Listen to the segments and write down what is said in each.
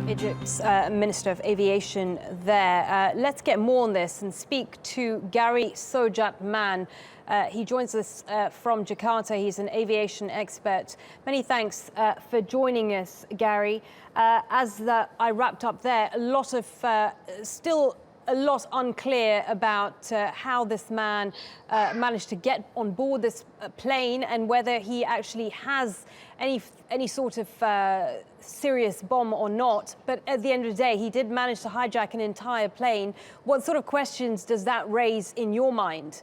Egypt's Minister of Aviation there. Let's get more on this and speak to Gerry Soejatman. He joins us from Jakarta. He's an aviation expert. Many thanks for joining us, Gerry. I wrapped up there, still a lot unclear about how this man managed to get on board this plane and whether he actually has any sort of serious bomb or not. But at the end of the day, he did manage to hijack an entire plane. What sort of questions does that raise in your mind?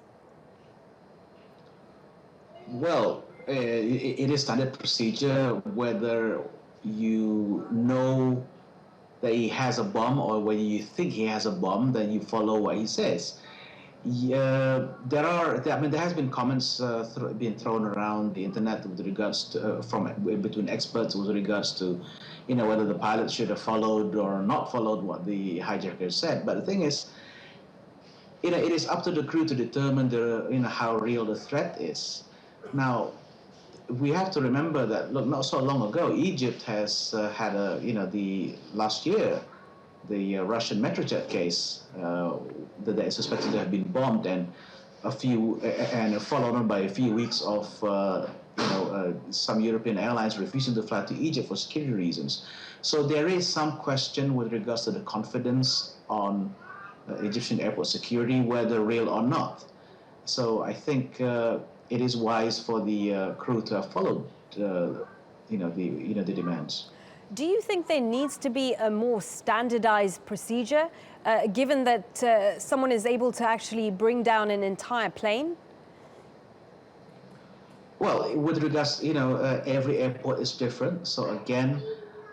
Well, it is standard procedure whether you know that he has a bomb or whether you think he has a bomb, then you follow what he says. There has been comments being thrown around the internet with regards to, between experts with regards to, whether the pilot should have followed or not followed what the hijacker said. But the thing is, it is up to the crew to determine how real the threat is. Now, we have to remember that, look, not so long ago, Egypt has had last year, the Russian Metrojet case that is suspected to have been bombed, and followed on by a few weeks of some European airlines refusing to fly to Egypt for security reasons. So there is some question with regards to the confidence on Egyptian airport security, whether real or not. So I think it is wise for the crew to have followed, the demands. Do you think there needs to be a more standardized procedure, given that someone is able to actually bring down an entire plane? Well, with regards, every airport is different. So again,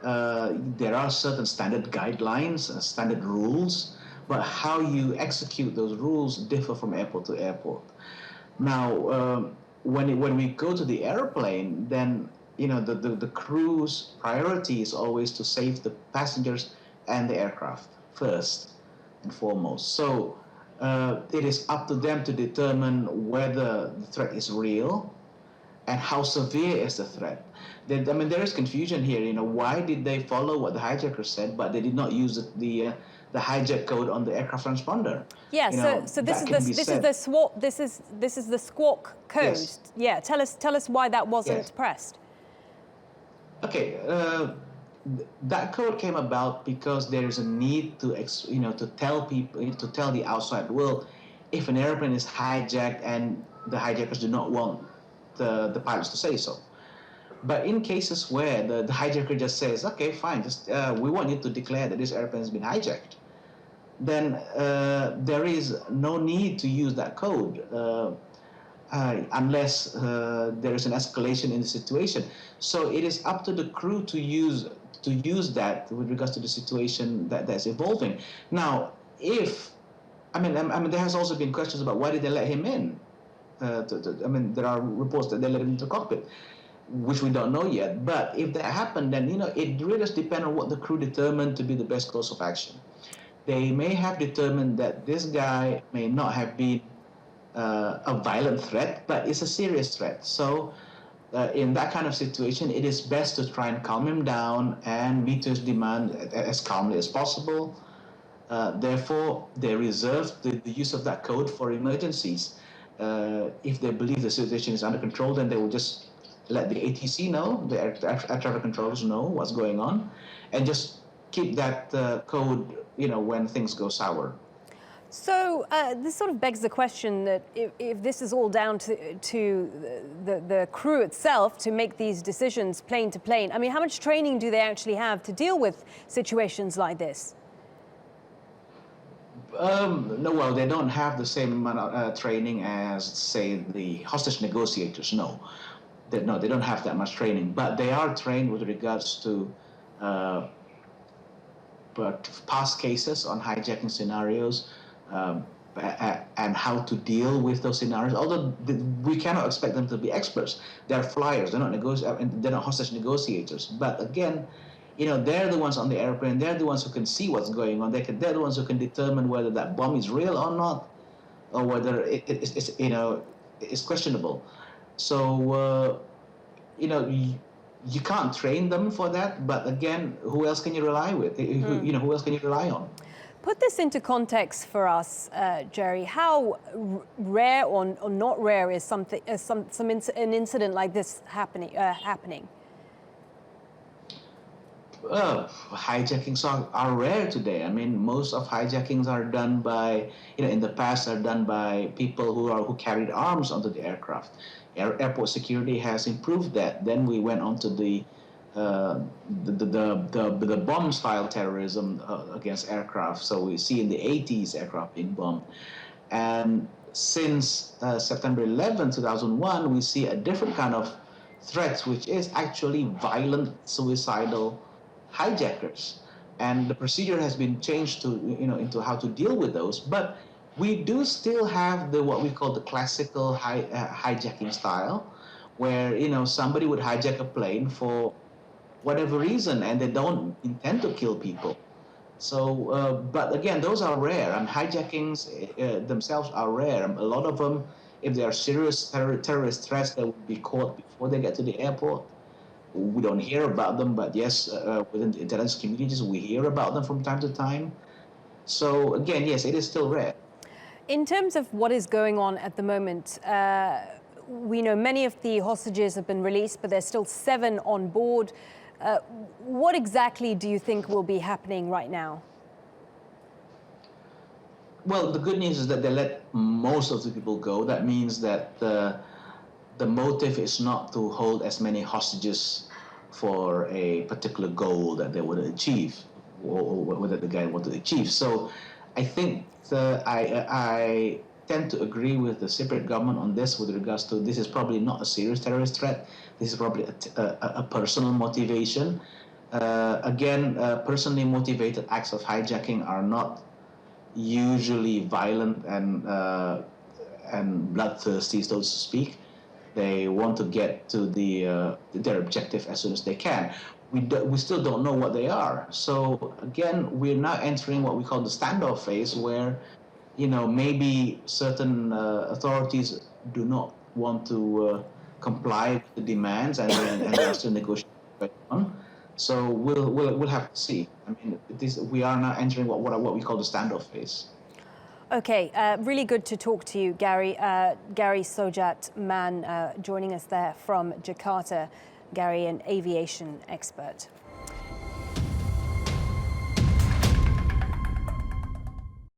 there are certain standard guidelines, standard rules, but how you execute those rules differ from airport to airport. Now, when we go to the airplane, then the crew's priority is always to save the passengers and the aircraft first and foremost. So it is up to them to determine whether the threat is real and how severe is the threat. There is confusion here. Why did they follow what the hijacker said, but they did not use the hijack code on the aircraft transponder? Yeah. So this is the squawk code. Yes. Yeah. Tell us why that wasn't pressed. Okay. That code came about because there is a need to tell people, to tell the outside world, if an airplane is hijacked and the hijackers do not want the pilots to say so. But in cases where the hijacker just says, okay, fine, just we want you to declare that this airplane has been hijacked, then there is no need to use that code unless there is an escalation in the situation. So it is up to the crew to use that with regards to the situation that's evolving. Now, there has also been questions about why did they let him in? There are reports that they let him into the cockpit, which we don't know yet. But if that happened, then it really does depend on what the crew determined to be the best course of action. They may have determined that this guy may not have been a violent threat, but it's a serious threat. So in that kind of situation, it is best to try and calm him down and meet his demand as calmly as possible. Therefore, they reserve the use of that code for emergencies. If they believe the situation is under control, then they will just let the ATC know, the air traffic controllers know what's going on, and just keep that code, when things go sour. So this sort of begs the question that if this is all down to the crew itself to make these decisions plane to plane, how much training do they actually have to deal with situations like this? No, well, they don't have the same amount of training as, say, the hostage negotiators. No, they don't have that much training, but they are trained with regards to past cases on hijacking scenarios and how to deal with those scenarios. Although we cannot expect them to be experts. They're flyers. They're not hostage negotiators. But again, they're the ones on the airplane. They're the ones who can see what's going on. They're the ones who can determine whether that bomb is real or not, or whether it's questionable. So you can't train them for that, but again, who else can you rely with? Who else can you rely on? Put this into context for us, Gerry. How rare or not rare is an incident like this happening? Hijackings are rare today. I mean, most of hijackings are done by, in the past are done by people who carried arms onto the aircraft. Airport security has improved that. Then we went on to the bomb-style terrorism against aircraft. So we see in the 80s aircraft being bombed. And since September 11, 2001, we see a different kind of threat, which is actually violent, suicidal hijackers. And the procedure has been changed to, into how to deal with those. But we do still have what we call the classical hijacking style, where, somebody would hijack a plane for whatever reason, and they don't intend to kill people. So, but again, those are rare, and hijackings themselves are rare. A lot of them, if they are serious terrorist threats, they will be caught before they get to the airport. We don't hear about them, but yes, within the intelligence communities, we hear about them from time to time. So again, yes, it is still rare. In terms of what is going on at the moment, we know many of the hostages have been released, but there's still 7 on board. What exactly do you think will be happening right now? Well, the good news is that they let most of the people go. That means that the motive is not to hold as many hostages for a particular goal that they would achieve, or whether the guy wanted to achieve. So I think I tend to agree with the Cypriot government on this with regards to this is probably not a serious terrorist threat. This is probably a personal motivation. Personally motivated acts of hijacking are not usually violent and bloodthirsty, so to speak. They want to get to their objective as soon as they can. We still don't know what they are. So again, we're now entering what we call the standoff phase, where maybe certain authorities do not want to comply with the demands, and there are still negotiations going on. So we'll have to see. I mean, we are now entering what we call the standoff phase. Okay, really good to talk to you, Gerry. Gerry Soejatman joining us there from Jakarta. Gerry, an aviation expert.